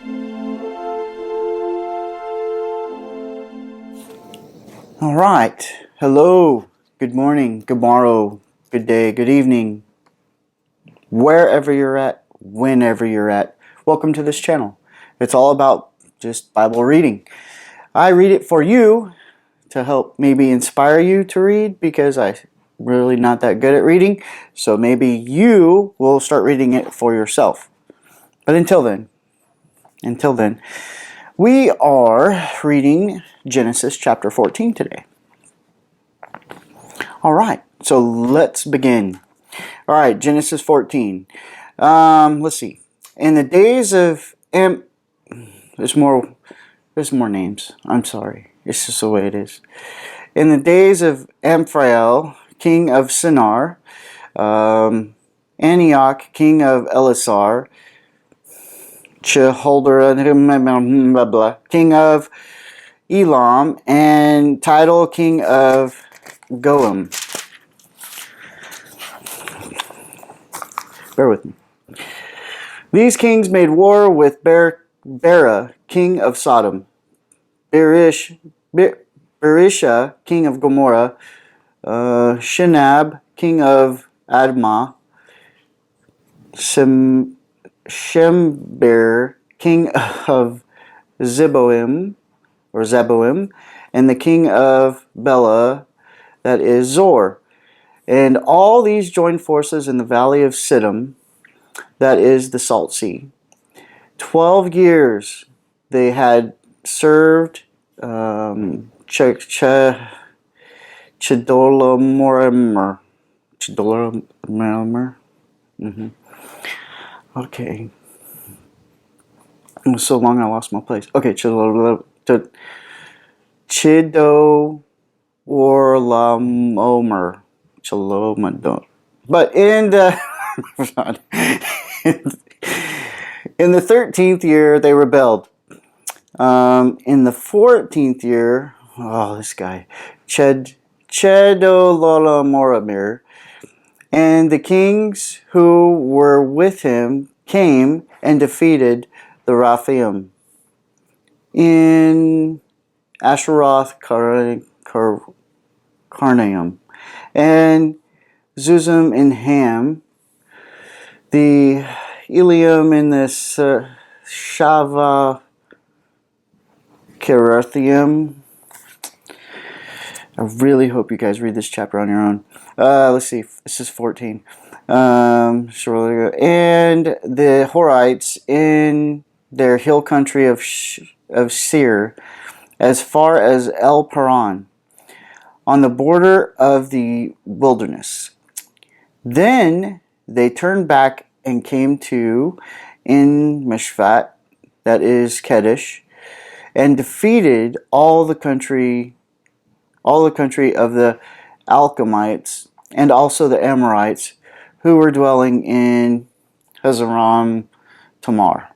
All right. Hello. Good morning. Good morrow. Good day. Good evening. Wherever you're at, whenever you're at. Welcome to this channel. It's all about just Bible reading. I read it for you to help maybe inspire you to read because I'm really not that good at reading. So maybe you will start reading it for yourself. But until then, we are reading Genesis chapter 14 today. All right, so let's begin. All right, Genesis 14. Let's see. In the days of there's more names. I'm sorry. It's just the way it is. In the days of Amphrael, king of Shinar, Antioch, king of Elasar, Cheholder, king of Elam, and Tidal, king of Goim. Bear with me. These kings made war with Bera, king of Sodom, Berisha, king of Gomorrah, Shinab, king of Admah, Shember, king of Zeboim, and the king of Bela, that is Zor. And all these joined forces in the valley of Siddim, that is the Salt Sea. 12 years they had served Chedorlaomer. Okay. It was so long I lost my place. Okay, Chedorlaomer. But in the in the 13th year they rebelled. In the 14th year, this guy, Chedorlaomer, and the kings who were with him came and defeated the Rephaim in Asheroth Karnaim, and Zuzim in Ham, the Eliam in the Shava Kerathaim. I really hope you guys read this chapter on your own. Let's see. This is 14. And the Horites in their hill country of Seir, as far as El Paran, on the border of the wilderness. Then they turned back and came to En Mishpat, that is Kedesh, and defeated all the country of the Alchemites and also the Amorites who were dwelling in Hazaram Tamar.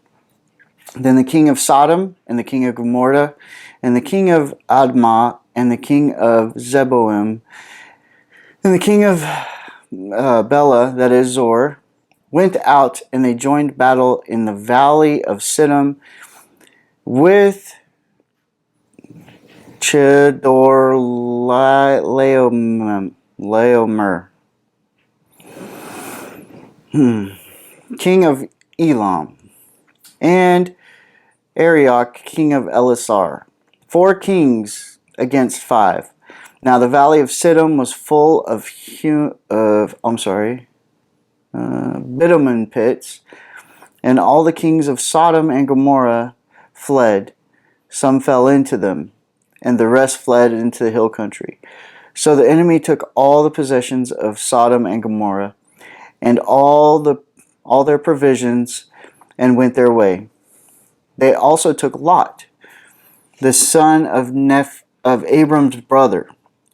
Then the king of Sodom and the king of Gomorrah and the king of Admah and the king of Zeboim and the king of Bela, that is Zor, went out and they joined battle in the valley of Siddim with Chedorlaomer, king of Elam, and Arioch, king of Elasar. 4 kings against 5. Now the valley of Siddim was full of bitumen pits, and all the kings of Sodom and Gomorrah fled. Some fell into them, and the rest fled into the hill country. So the enemy took all the possessions of Sodom and Gomorrah, and all their provisions, and went their way. They also took Lot, the son of Abram's brother,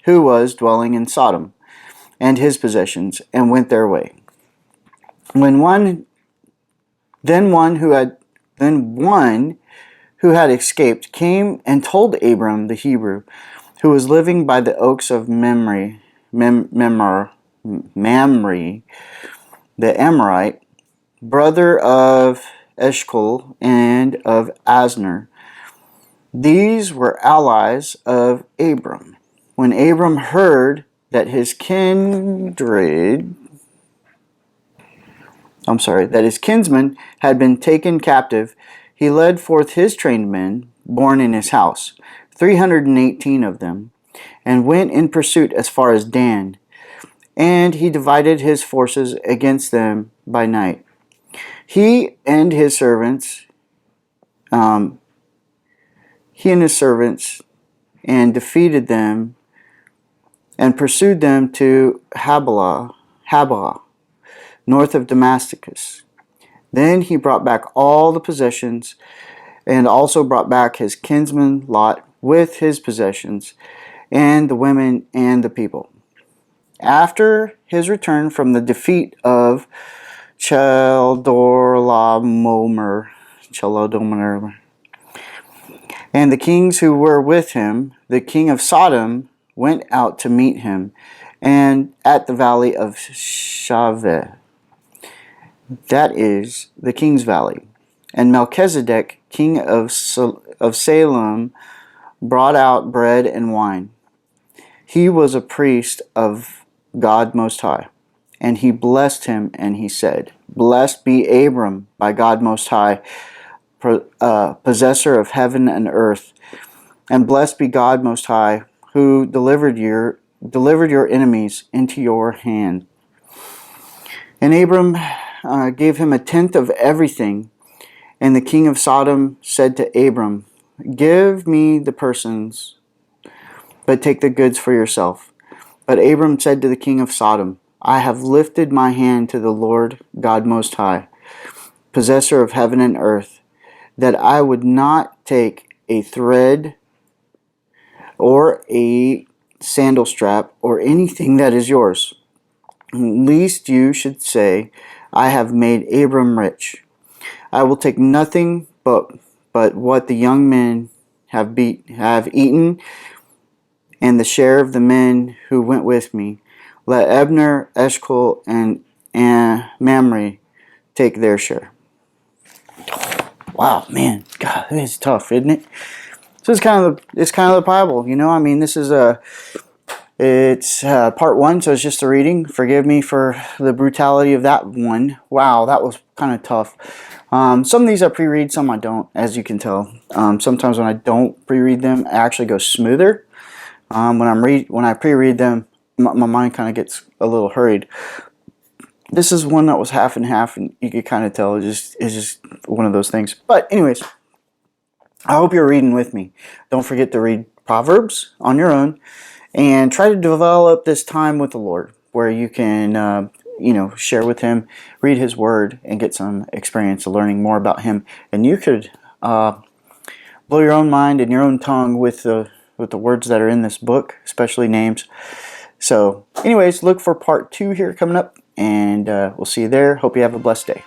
who was dwelling in Sodom, and his possessions, and went their way. Then one who had escaped came and told Abram the Hebrew, who was living by the oaks of Mamre, the Amorite, brother of Eshcol and of Asner. These were allies of Abram. When Abram heard that his kinsmen had been taken captive, he led forth his trained men, born in his house, 318 of them, and went in pursuit as far as Dan. And he divided his forces against them by night. He and his servants, and defeated them and pursued them to Havilah, north of Damascus. Then he brought back all the possessions, and also brought back his kinsman Lot with his possessions, and the women and the people. After his return from the defeat of Chedorlaomer, and the kings who were with him, the king of Sodom went out to meet him, and at the valley of Shaveh, that is the king's valley. And Melchizedek, king of Salem, brought out bread and wine. He was a priest of God Most High. And he blessed him, and he said, Blessed be Abram by God Most High, possessor of heaven and earth. And blessed be God Most High, who delivered your enemies into your hand. And Abram gave him a tenth of everything. And the king of Sodom said to Abram, Give me the persons, but take the goods for yourself. But Abram said to the king of Sodom, I have lifted my hand to the Lord God Most High, possessor of heaven and earth, that I would not take a thread or a sandal strap or anything that is yours, lest you should say, I have made Abram rich. I will take nothing but what the young men have eaten, and the share of the men who went with me. Let Abner, Eshcol, and Mamre take their share. Wow, man, God, it's tough, isn't it? So it's kind of the Bible, you know. I mean, this is it's part one, so it's just a reading. Forgive me for the brutality of that one. Wow, that was kind of tough. Some of these I pre-read, some I don't, as you can tell. Sometimes when I don't pre-read them, I actually go smoother. When I pre-read them, my mind kind of gets a little hurried. This is one that was half and half, and you could kind of tell it's just one of those things. But anyways, I hope you're reading with me. Don't forget to read Proverbs on your own, and try to develop this time with the Lord, where you can share with Him, read His Word, and get some experience of learning more about Him. And you could blow your own mind and your own tongue with the words that are in this book, especially names. So anyways, look for part 2 here coming up, and we'll see you there. Hope you have a blessed day.